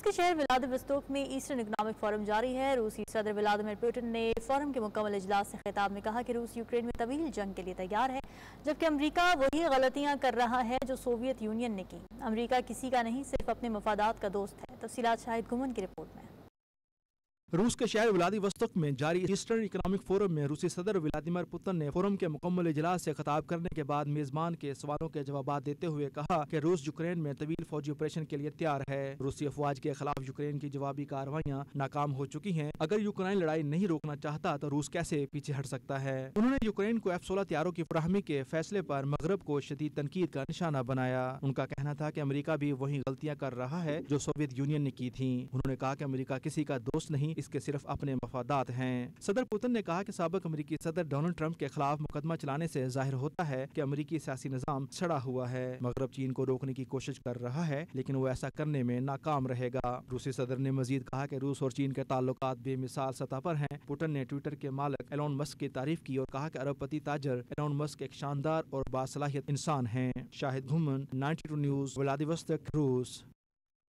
के शहर व्लादिवोस्तोक में ईस्टर्न इकोनॉमिक फोरम जारी है। रूसी सदर व्लादिमीर पुतिन ने फोरम के मुकम्मल इजलास से खिताब में कहा कि रूस यूक्रेन में तवील जंग के लिए तैयार है, जबकि अमरीका वही गलतियां कर रहा है जो सोवियत यूनियन ने की। अमरीका किसी का नहीं, सिर्फ अपने मफादात का दोस्त है। तफसीलात शाहिद गुमन की रिपोर्ट में। रूस के शहर व्लादिवोस्तोक में जारी ईस्टर्न इकोनॉमिक फोरम में रूसी सदर व्लादिमीर पुतिन ने फोरम के मुकम्मल इजलास से खिताब करने के बाद मेजबान के सवालों के जवाब देते हुए कहा कि रूस यूक्रेन में तवील फौजी ऑपरेशन के लिए तैयार है। रूसी अफवाज के खिलाफ यूक्रेन की जवाबी कार्रवाइयां नाकाम हो चुकी हैं। अगर यूक्रेन लड़ाई नहीं रोकना चाहता तो रूस कैसे पीछे हट सकता है। उन्होंने यूक्रेन को F-16 हथियारों की फराहमी के फैसले पर मगरब को शदीद तनकीद का निशाना बनाया। उनका कहना था कि अमरीका भी वही गलतियां कर रहा है जो सोवियत यूनियन ने की थी। उन्होंने कहा कि अमरीका किसी का दोस्त नहीं, इसके सिर्फ अपने मफादात हैं। सदर पुतिन ने कहा कि साबिक अमरीकी सदर डोनाल्ड ट्रंप के खिलाफ मुकदमा चलाने से जाहिर होता है कि अमरीकी सियासी निजाम सड़ा हुआ है। मगरब चीन को रोकने की कोशिश कर रहा है, लेकिन वो ऐसा करने में नाकाम रहेगा। रूसी सदर ने मजीद कहा कि रूस और चीन के ताल्लुकात बेमिसाल सतह पर हैं। पुतिन ने ट्विटर के मालिक एलोन मस्क की तारीफ की और कहा कि अरबपति ताजर एलोन मस्क एक शानदार और बासलाहियत इंसान हैं। शाहिद घुमन, 92 न्यूज़, व्लादिवोस्तोक, रूस।